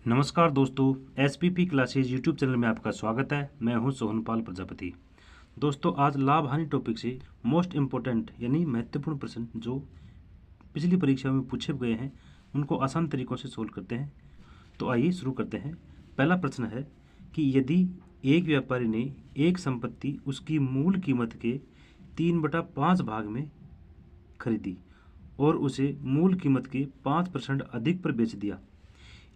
नमस्कार दोस्तों, SPP classes YouTube channel में आपका स्वागत है। मैं हूं सोहनपाल प्रजापति। दोस्तों, आज लाभ हानि टॉपिक से मोस्ट इम्पोर्टेंट यानी महत्वपूर्ण प्रश्न जो पिछली परीक्षा में पूछे गए हैं उनको आसान तरीकों से सोल्व करते हैं। तो आइए शुरू करते हैं। पहला प्रश्न है कि यदि एक व्यापारी ने एक संपत्ति उसकी मूल कीमत के 3/5 भाग में खरीदी और उसे मूल कीमत के 5% अधिक पर बेच दिया,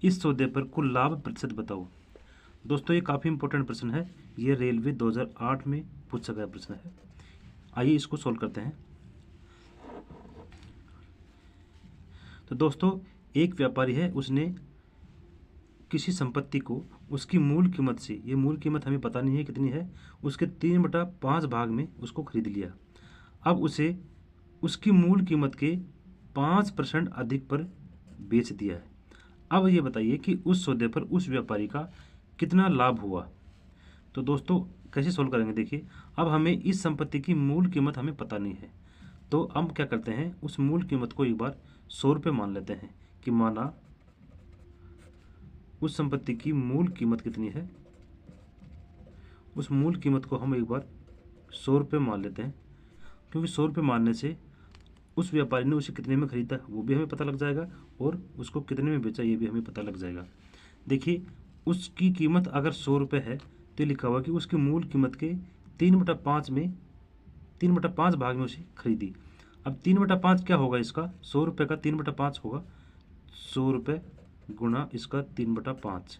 इस सौदे पर कुल लाभ प्रतिशत बताओ। दोस्तों, ये काफ़ी इंपॉर्टेंट प्रश्न है। ये रेलवे 2008 में पूछा गया प्रश्न है। आइए इसको सोल्व करते हैं। तो दोस्तों, एक व्यापारी है, उसने किसी संपत्ति को उसकी मूल कीमत से, ये मूल कीमत हमें पता नहीं है कितनी है, उसके 3/5 भाग में उसको खरीद लिया। अब उसे उसकी मूल कीमत के 5% अधिक पर बेच दिया है। अब ये बताइए कि उस सौदे पर उस व्यापारी का कितना लाभ हुआ। तो दोस्तों, कैसे सोल्व करेंगे, देखिए। अब हमें इस संपत्ति की मूल कीमत हमें पता नहीं है, तो हम क्या करते हैं, उस मूल कीमत को एक बार 100 रुपये मान लेते हैं कि माना उस संपत्ति की मूल कीमत कितनी है। उस मूल कीमत को हम एक बार 100 रुपये मान लेते हैं, क्योंकि 100 रुपये मानने से उस व्यापारी ने उसे कितने में खरीदा वो भी हमें पता लग जाएगा और उसको कितने में बेचा ये भी हमें पता लग जाएगा। देखिए, उसकी कीमत अगर 100 रुपये है तो लिखा हुआ कि उसकी मूल कीमत के 3/5 भाग में उसे खरीदी। अब 3/5 क्या होगा इसका, 100 रुपये का 3/5 होगा 100 रुपये गुणा इसका 3/5।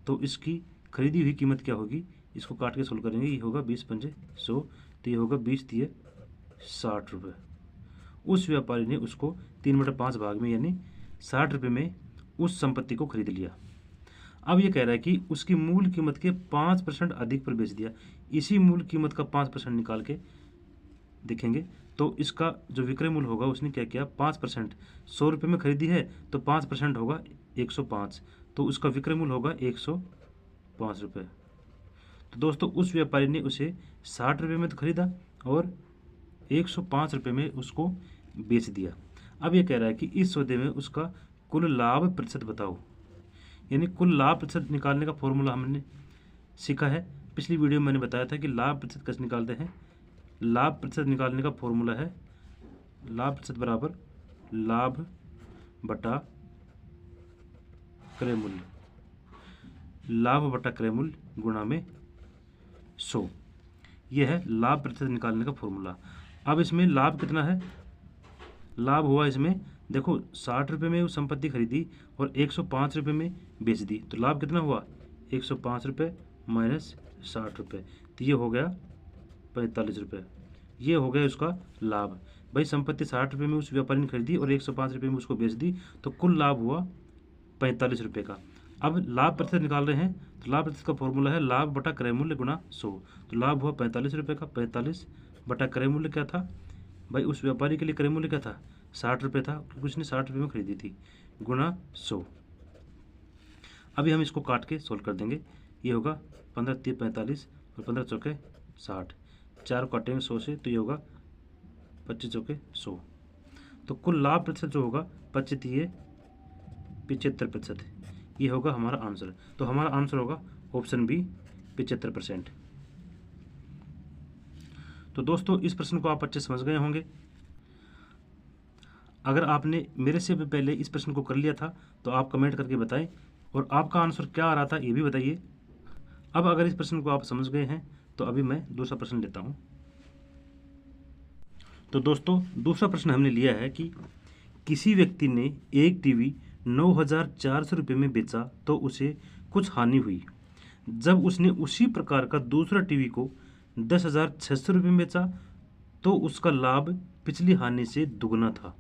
तो इसकी खरीदी हुई कीमत क्या होगी, इसको काट के सोल्व करेंगे। ये होगा 20×5 100, तो ये होगा 20×3 60 रुपये। उस व्यापारी ने उसको 3/5 भाग में यानी 60 रुपये में उस संपत्ति को खरीद लिया। अब ये कह रहा है कि उसकी मूल कीमत के 5% अधिक पर बेच दिया। इसी मूल कीमत का 5% निकाल के देखेंगे तो इसका जो विक्रय मूल्य होगा, उसने क्या किया, 5%। 100 रुपये में खरीदी है तो 5% होगा 105, तो उसका विक्रय मूल्य होगा 105 रुपये। तो दोस्तों, उस व्यापारी ने उसे 60 रुपये में तो खरीदा और 105 रुपये में उसको बेच दिया। अब ये कह रहा है कि इस सौदे में उसका कुल लाभ प्रतिशत बताओ। यानी कुल लाभ प्रतिशत निकालने का फॉर्मूला हमने सीखा है। पिछली वीडियो में मैंने बताया था कि लाभ प्रतिशत कैसे निकालते हैं। लाभ प्रतिशत निकालने का फॉर्मूला है लाभ प्रतिशत बराबर लाभ बटा क्रय मूल्य, लाभ बटा क्रय मूल्य गुणा में 100। यह है लाभ प्रतिशत निकालने का फॉर्मूला। अब इसमें लाभ कितना है, लाभ हुआ इसमें, देखो 60 रुपये में वो संपत्ति खरीदी और 105 रुपये में बेच दी, तो लाभ कितना हुआ, 105 रुपये माइनस 60 रुपये, तो ये हो गया 45 रुपये। ये हो गया उसका लाभ। भाई, संपत्ति 60 रुपये में उस व्यापारी ने खरीदी और 105 रुपये में उसको बेच दी, तो कुल लाभ हुआ 45 रुपये का। अब लाभ प्रतिशत निकाल रहे हैं, तो लाभ प्रतिशत का फॉर्मूला है लाभ बटा क्रय मूल्य गुणा 100। तो लाभ हुआ 45 रुपये का, 45 बटा क्रय मूल्य क्या था, भाई उस व्यापारी के लिए क्रय मूल्य क्या था, 60 रुपये था, क्योंकि उसने 60 रुपये में खरीदी थी, गुणा 100। अभी हम इसको काट के सोल्व कर देंगे। ये होगा 15×3 45 और 15×4 60, 4 काटेंगे 100 से, तो ये होगा 25×4 100। तो कुल लाभ प्रतिशत जो होगा 25×3 75%। ये होगा हमारा आंसर। तो हमारा आंसर होगा ऑप्शन बी 75%। तो दोस्तों, इस प्रश्न को आप अच्छे समझ गए होंगे। अगर आपने मेरे से भी पहले इस प्रश्न को कर लिया था तो आप कमेंट करके बताएं और आपका आंसर क्या आ रहा था ये भी बताइए। अब अगर इस प्रश्न को आप समझ गए हैं तो अभी मैं दूसरा प्रश्न लेता हूं। तो दोस्तों, दूसरा प्रश्न हमने लिया है कि किसी व्यक्ति ने एक टीवी 9,400 रुपये में बेचा तो उसे कुछ हानि हुई। जब उसने उसी प्रकार का दूसरा टीवी को 10,600 रुपये में बेचा तो उसका लाभ पिछली हानि से दुगना था।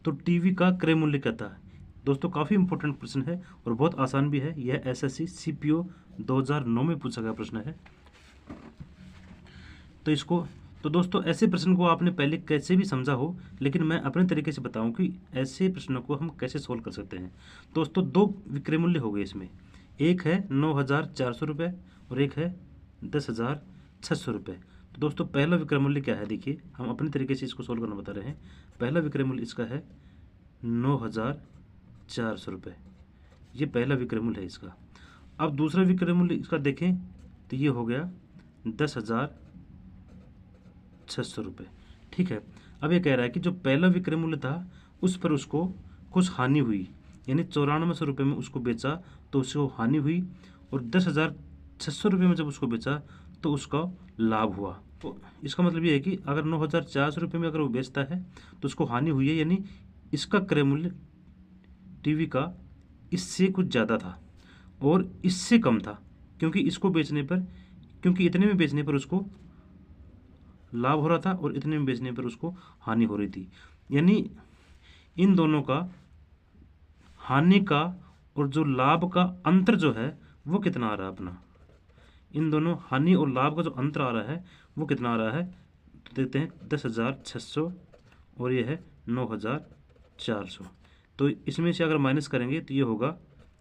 तो टीवी का क्रय मूल्य क्या था। दोस्तों, काफ़ी इंपॉर्टेंट प्रश्न है और बहुत आसान भी है। यह एसएससी सीपीओ 2009 में पूछा गया प्रश्न है। तो दोस्तों, ऐसे प्रश्न को आपने पहले कैसे भी समझा हो, लेकिन मैं अपने तरीके से बताऊं कि ऐसे प्रश्नों को हम कैसे सोल्व कर सकते हैं। दोस्तों, दो विक्रय मूल्य हो गए इसमें, एक है 9,400 रुपये और एक है 10,600 रुपये। तो दोस्तों, पहला विक्रय मूल्य क्या है, देखिए हम अपने तरीके से इसको सोल्व करना बता रहे हैं। पहला विक्रय मूल्य इसका है 9,400 रुपये। ये पहला विक्रय मूल्य है इसका। अब दूसरा विक्रय मूल्य इसका देखें तो ये हो गया 10,600 रुपये। ठीक है, अब ये कह रहा है कि जो पहला विक्रय मूल्य था उस पर उसको कुछ हानि हुई, यानी 9400 रुपये में उसको बेचा तो उसको हानि हुई, और 10,600 रुपये में जब उसको बेचा तो उसका लाभ हुआ। तो इसका मतलब ये है कि अगर 9,400 रुपये में अगर वो बेचता है तो उसको हानि हुई है, यानी इसका क्रय मूल्य टीवी का इससे कुछ ज़्यादा था और इससे कम था, क्योंकि इसको बेचने पर, क्योंकि इतने में बेचने पर उसको लाभ हो रहा था और इतने में बेचने पर उसको हानि हो रही थी। यानी इन दोनों का हानि का और जो लाभ का अंतर जो है वो कितना आ रहा है अपना, इन दोनों हानि और लाभ का जो अंतर आ रहा है वो कितना आ रहा है, तो देखते हैं 10,600 और ये है 9,400। तो इसमें से अगर माइनस करेंगे तो ये होगा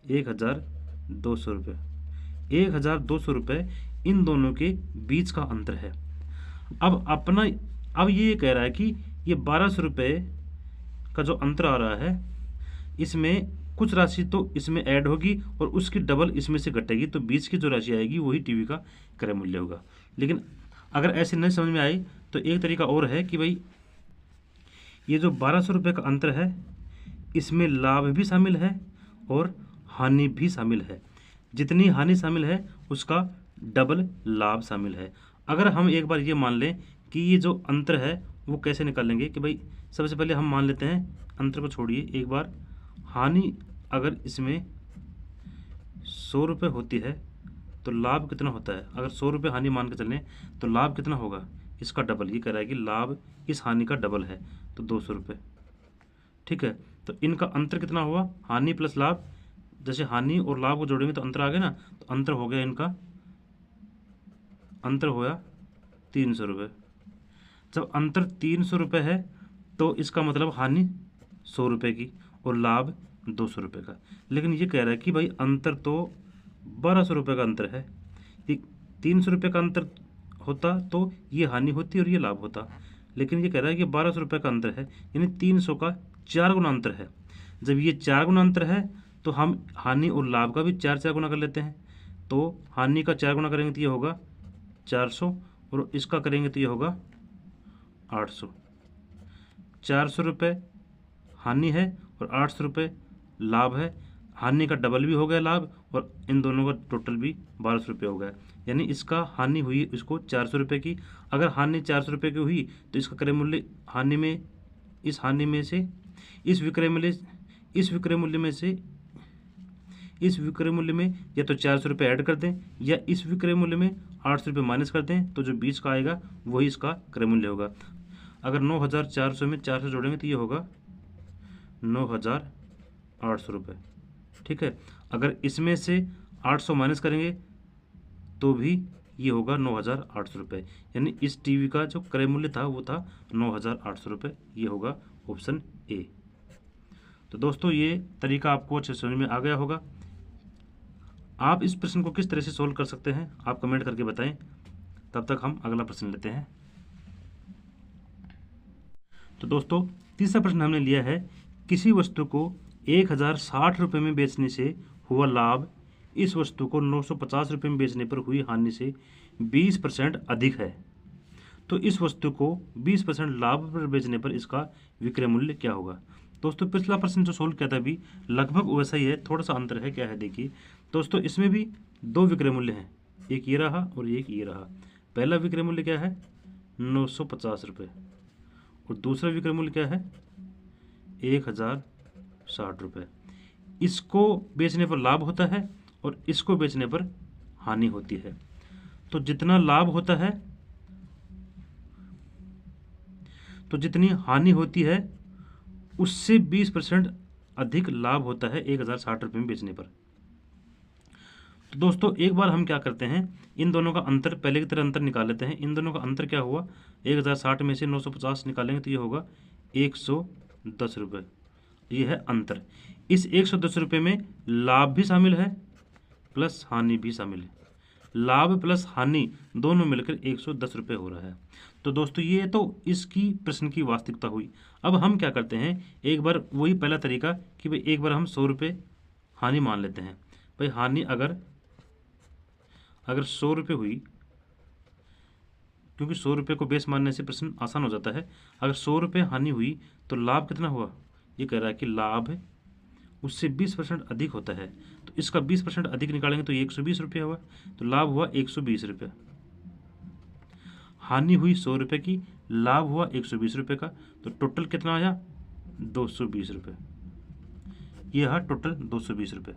1,200 रुपये। 1,200 रुपये इन दोनों के बीच का अंतर है। अब ये कह रहा है कि ये 1,200 रुपये का जो अंतर आ रहा है इसमें कुछ राशि तो इसमें ऐड होगी और उसकी डबल इसमें से घटेगी, तो बीच की जो राशि आएगी वही टीवी का क्रय मूल्य होगा। लेकिन अगर ऐसे नहीं समझ में आई तो एक तरीका और है कि भाई ये जो 1,200 रुपये का अंतर है इसमें लाभ भी शामिल है और हानि भी शामिल है। जितनी हानि शामिल है उसका डबल लाभ शामिल है। अगर हम एक बार ये मान लें कि ये जो अंतर है वो कैसे निकालेंगे, कि भाई सबसे पहले हम मान लेते हैं, अंतर को छोड़िए एक बार, हानि अगर इसमें 100 रुपये होती है तो लाभ कितना होता है। अगर 100 रुपये हानि मान के चलें तो लाभ कितना होगा, इसका डबल। ये कह रहा है कि लाभ इस हानि का डबल है तो 200 रुपये। ठीक है, तो इनका अंतर कितना हुआ, हानि प्लस लाभ। जैसे हानि और लाभ को जोड़ेंगे तो अंतर आ गया ना, तो अंतर हो गया इनका, अंतर होया 300 रुपये। जब अंतर 300 रुपये है तो इसका मतलब हानि 100 रुपये की और लाभ 200 रुपये का। लेकिन ये कह रहा है कि भाई अंतर तो 1,200 रुपये का अंतर है, ये 300 रुपये का अंतर होता तो ये हानि होती और ये लाभ होता। लेकिन ये कह रहा है कि 1,200 रुपये का अंतर है, यानी 300 का 4 गुना अंतर है। जब ये 4 गुना अंतर है तो हम हानि और लाभ का भी 4 गुना कर लेते हैं। तो हानि का 4 गुना करेंगे तो ये होगा 400 और इसका करेंगे तो ये होगा 800। 400 रुपये हानि है और 800 रुपये लाभ है। हानि का डबल भी हो गया लाभ और इन दोनों का टोटल भी 1,200 रुपये हो गया। यानी इसका हानि हुई इसको 400 रुपये की। अगर हानि 400 रुपये की हुई तो इसका क्रय मूल्य हानि में, इस हानि में से इस विक्रय मूल्य में या तो 400 रुपये ऐड कर दें या इस विक्रय मूल्य में 800 रुपये माइनस कर दें, तो जो बीच का आएगा वही इसका क्रय मूल्य होगा। अगर 9,400 में 400 जोड़ेंगे तो ये होगा 9,800 रुपये। ठीक है, अगर इसमें से 800 माइनस करेंगे तो भी ये होगा 9,800 रुपये। यानी इस टीवी का जो क्रय मूल्य था वो था 9,800 रुपये। ये होगा ऑप्शन ए। तो दोस्तों ये तरीका आपको अच्छे समझ में आ गया होगा। आप इस प्रश्न को किस तरह से सोल्व कर सकते हैं आप कमेंट करके बताएं। तब तक हम अगला प्रश्न लेते हैं। तो दोस्तों तीसरा प्रश्न हमने लिया है, किसी वस्तु को 1,060 रुपये में बेचने से हुआ लाभ इस वस्तु को 950 रुपये में बेचने पर हुई हानि से 20% अधिक है, तो इस वस्तु को 20% लाभ पर बेचने पर इसका विक्रय मूल्य क्या होगा। दोस्तों पिछला प्रश्न जो सोल्व किया था अभी लगभग वैसा ही है, थोड़ा सा अंतर है। क्या है देखिए दोस्तों, इसमें भी 2 विक्रय मूल्य हैं, एक ये रहा और एक ये रहा। पहला विक्रय मूल्य क्या है 950 रुपये और दूसरा विक्रय मूल्य क्या है 1,060 रुपये। इसको बेचने पर लाभ होता है और इसको बेचने पर हानि होती है। तो जितना लाभ होता है तो जितनी हानि होती है उससे 20% अधिक लाभ होता है 1,060 रुपये में बेचने पर। तो दोस्तों एक बार हम क्या करते हैं, इन दोनों का अंतर पहले की तरह अंतर निकाल लेते हैं। इन दोनों का अंतर क्या हुआ, 1,060 में से 950 निकालेंगे तो ये होगा 110 रुपये। ये है अंतर। इस 110 रुपये में लाभ भी शामिल है प्लस हानि भी शामिल है। लाभ प्लस हानि दोनों मिलकर 110 रुपये हो रहा है। तो दोस्तों ये तो इसकी प्रश्न की वास्तविकता हुई। अब हम क्या करते हैं, एक बार वही पहला तरीका कि भाई एक बार हम 100 रुपये हानि मान लेते हैं। भाई हानि अगर 100 रुपये हुई, क्योंकि 100 रुपये को बेस मानने से प्रश्न आसान हो जाता है। अगर 100 रुपये हानि हुई तो लाभ कितना हुआ, ये कह रहा है कि लाभ उससे 20% अधिक होता है, तो इसका 20% अधिक निकालेंगे तो ये 120 रुपये हुआ, तो लाभ हुआ 120 रुपये। हानि हुई 100 रुपये की, लाभ हुआ 120 रुपये का, तो टोटल कितना आया 220 रुपये। ये रहा टोटल 220 रुपये।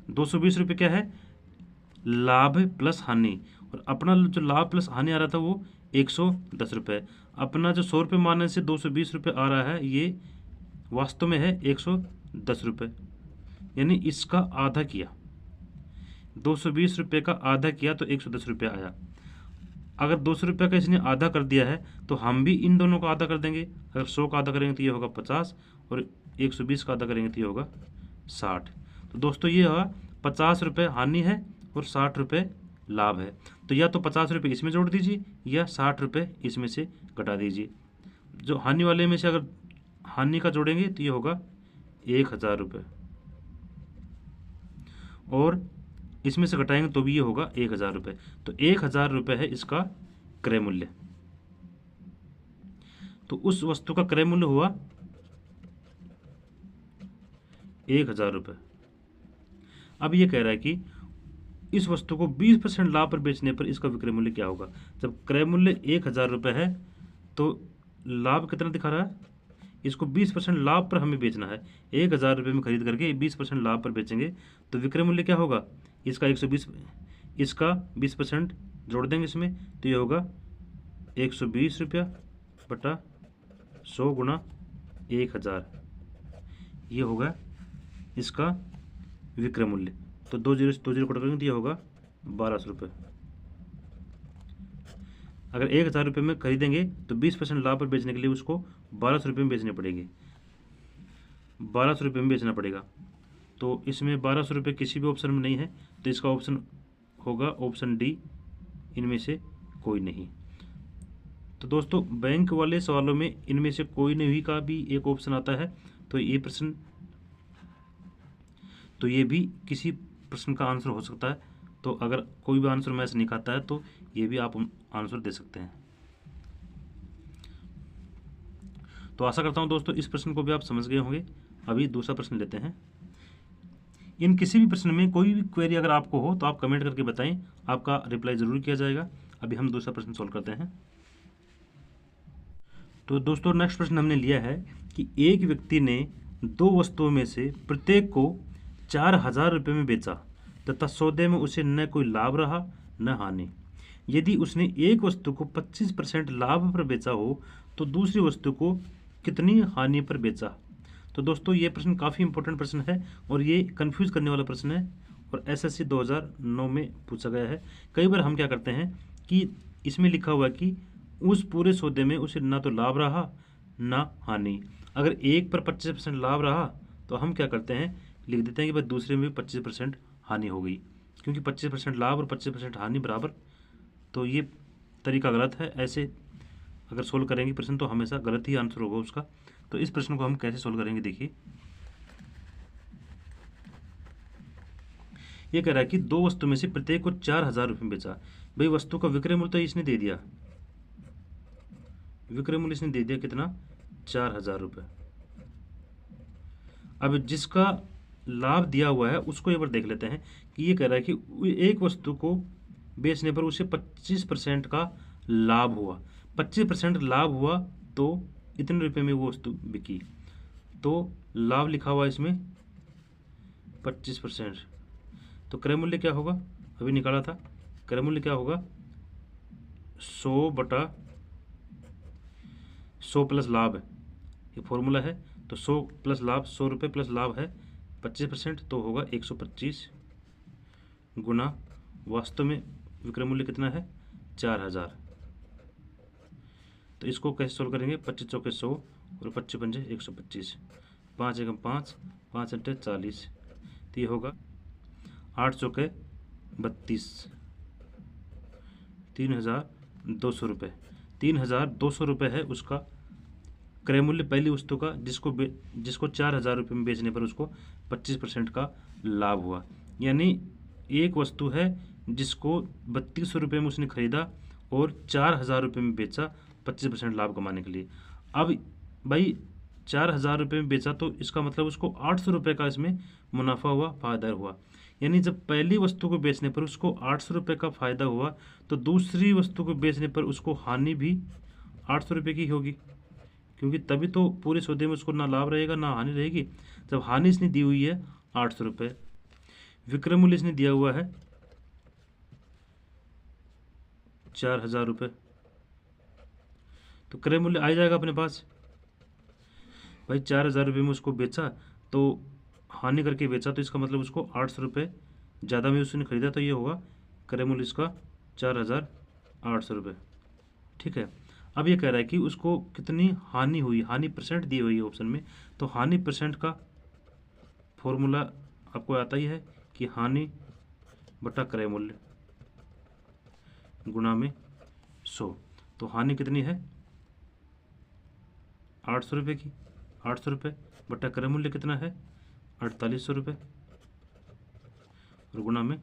220 रुपये क्या है, लाभ प्लस हानि, और अपना जो लाभ प्लस हानि आ रहा था वो 110 रुपये। अपना जो 100 रुपये मानने से 220 रुपये आ रहा है, ये वास्तव में है 110 रुपये, यानी इसका आधा किया। 220 रुपये का आधा किया तो 110 रुपये आया। अगर 200 रुपये का इसने आधा कर दिया है तो हम भी इन दोनों का आधा कर देंगे। अगर 100 का आधा करेंगे तो ये होगा 50, और 120 का आधा करेंगे तो ये होगा 60। तो दोस्तों ये होगा 50 रुपये हानि है और 60 रुपये लाभ है। तो या तो 50 रुपये इसमें जोड़ दीजिए या 60 रुपये इसमें से घटा दीजिए। जो हानि वाले में से अगर हानि का जोड़ेंगे तो ये होगा 1000 रुपये, और इसमें से घटाएंगे तो भी ये होगा 1000 रुपये। तो 1000 रुपये है इसका क्रय मूल्य। तो उस वस्तु का क्रय मूल्य हुआ 1000 रुपये। अब ये कह रहा है कि इस वस्तु को 20% लाभ पर बेचने पर इसका विक्रय मूल्य क्या होगा। जब क्रय मूल्य 1000 रुपये है तो लाभ कितना दिखा रहा है, इसको 20% लाभ पर हमें बेचना है। 1000 रुपये में खरीद करके 20% लाभ पर बेचेंगे तो विक्रय मूल्य क्या होगा, इसका 120, इसका 20% जोड़ देंगे इसमें तो ये होगा 120 रुपया बटा 100 गुणा 1000, ये होगा इसका विक्रय मूल्य। तो 2 जीरो कट करेंगे तो ये होगा 1200 रुपये। अगर 1000 रुपये में खरीदेंगे तो 20% लाभ पर बेचने के लिए उसको 1200 रुपये में बेचने पड़ेंगे, 1200 रुपये में बेचना पड़ेगा। तो इसमें 1200 रुपये किसी भी ऑप्शन में नहीं है, तो इसका ऑप्शन होगा ऑप्शन डी, इनमें से कोई नहीं। तो दोस्तों बैंक वाले सवालों में इनमें से कोई नहीं का भी एक ऑप्शन आता है, तो ये प्रश्न, तो ये भी किसी प्रश्न का आंसर हो सकता है। तो अगर कोई भी आंसर मैच नहीं खाता है तो ये भी आप आंसर दे सकते हैं। तो आशा करता हूं दोस्तों इस प्रश्न को भी आप समझ गए होंगे। अभी दूसरा प्रश्न लेते हैं। इन किसी भी प्रश्न में कोई भी क्वेरी अगर आपको हो तो आप कमेंट करके बताएं, आपका रिप्लाई जरूर किया जाएगा। अभी हम दूसरा प्रश्न सोल्व करते हैं। तो दोस्तों नेक्स्ट प्रश्न हमने लिया है कि एक व्यक्ति ने 2 वस्तुओं में से प्रत्येक को 4000 रुपये में बेचा तथा सौदे में उसे न कोई लाभ रहा न हानि। यदि उसने एक वस्तु को 25% लाभ पर बेचा हो तो दूसरी वस्तु को कितनी हानि पर बेचा। तो दोस्तों ये प्रश्न काफ़ी इंपॉर्टेंट प्रश्न है और ये कंफ्यूज करने वाला प्रश्न है, और एसएससी 2009 में पूछा गया है। कई बार हम क्या करते हैं कि इसमें लिखा हुआ है कि उस पूरे सौदे में उसे ना तो लाभ रहा ना हानि। अगर एक पर 25% लाभ रहा तो हम क्या करते हैं, लिख देते हैं कि भाई दूसरे में भी 25% हानि हो गई, क्योंकि 25% लाभ और 25% हानि बराबर। तो ये तरीका गलत है। ऐसे अगर सोल्व करेंगे प्रश्न तो हमेशा गलत ही आंसर होगा उसका। तो इस प्रश्न को हम कैसे सोल्व करेंगे, देखिए ये कह रहा है कि 2 वस्तु में से प्रत्येक को 4000 रुपये में बेचा। भाई वस्तु का विक्रय मूल्य तो इसने दे दिया, विक्रय मूल्य इसने दे दिया कितना, 4000 रुपये। अब जिसका लाभ दिया हुआ है उसको एक बार देख लेते हैं कि ये कह रहा है कि एक वस्तु को बेचने पर उसे 25% का लाभ हुआ। 25% लाभ हुआ तो इतने रुपए में वो वस्तु बिकी, तो लाभ लिखा हुआ इसमें 25%। तो क्रय मूल्य क्या होगा, अभी निकाला था, क्रय मूल्य क्या होगा 100 बटा 100 प्लस लाभ है, ये फॉर्मूला है। तो 100 प्लस लाभ, 100 रुपये प्लस लाभ है 25%, तो होगा 125 गुना वास्तव में विक्रय मूल्य कितना है 4000। तो इसको कैसे सोल्व करेंगे, 25 चौके 100 और 25 पंजे 125, 5 एकम 5, 5 अट्ठे 40, तो ये होगा 8 चौके 32, 3200 रुपये। 3200 रुपये है उसका क्रय मूल्य पहली वस्तु का जिसको 4,000 रुपये में बेचने पर उसको 25% का लाभ हुआ। यानी एक वस्तु है जिसको 3200 रुपये में उसने खरीदा और 4,000 रुपये में बेचा 25% लाभ कमाने के लिए। अब भाई 4,000 रुपये में बेचा तो इसका मतलब उसको 800 रुपये का इसमें मुनाफा हुआ, फायदा हुआ। यानी जब पहली वस्तु को बेचने पर उसको 800 रुपये का फायदा हुआ तो दूसरी वस्तु को बेचने पर उसको हानि भी 800 रुपये की होगी, क्योंकि तभी तो पूरे सौदे में उसको ना लाभ रहेगा ना हानि रहेगी। जब हानि इसने दी हुई है 800 रुपये, विक्रय मूल्य इसने दिया हुआ है 4,000 रुपये, तो क्रय मूल्य आ जाएगा अपने पास। भाई 4,000 रुपये में उसको बेचा तो हानि करके बेचा, तो इसका मतलब उसको 800 रुपये ज़्यादा में उसने खरीदा, तो ये होगा क्रय मूल्य इसका 4,800 रुपये। ठीक है। अब ये कह रहा है कि उसको कितनी हानि हुई, हानि परसेंट दी हुई है ऑप्शन में। तो हानि परसेंट का फॉर्मूला आपको आता ही है कि हानि बटा क्रय मूल्य गुणा में 100। तो हानि कितनी है 800 रुपये की, 800 रुपये बटा क्रय मूल्य कितना है 4800 रुपये और गुणा में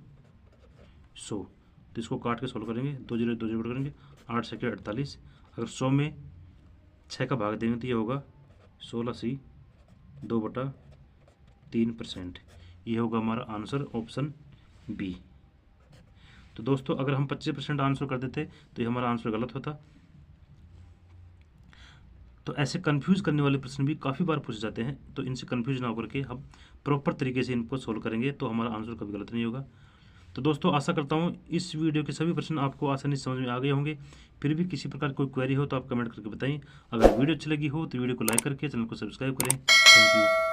100। तो इसको काट के सोल्व करेंगे, 2 जीरो 2 जीरो करेंगे, 8 से 48। अगर 100 में 6 का भाग देंगे तो ये होगा 16 2/3%। ये होगा हमारा आंसर ऑप्शन बी। तो दोस्तों अगर हम 25% आंसर कर देते तो ये हमारा आंसर गलत होता। तो ऐसे कंफ्यूज करने वाले प्रश्न भी काफ़ी बार पूछे जाते हैं, तो इनसे कंफ्यूज ना होकर के हम प्रॉपर तरीके से इनको सोल्व करेंगे तो हमारा आंसर कभी गलत नहीं होगा। तो दोस्तों आशा करता हूँ इस वीडियो के सभी प्रश्न आपको आसानी से समझ में आ गए होंगे। फिर भी किसी प्रकार कोई क्वेरी हो तो आप कमेंट करके बताएं। अगर वीडियो अच्छी लगी हो तो वीडियो को लाइक करके चैनल को सब्सक्राइब करें। Thank you.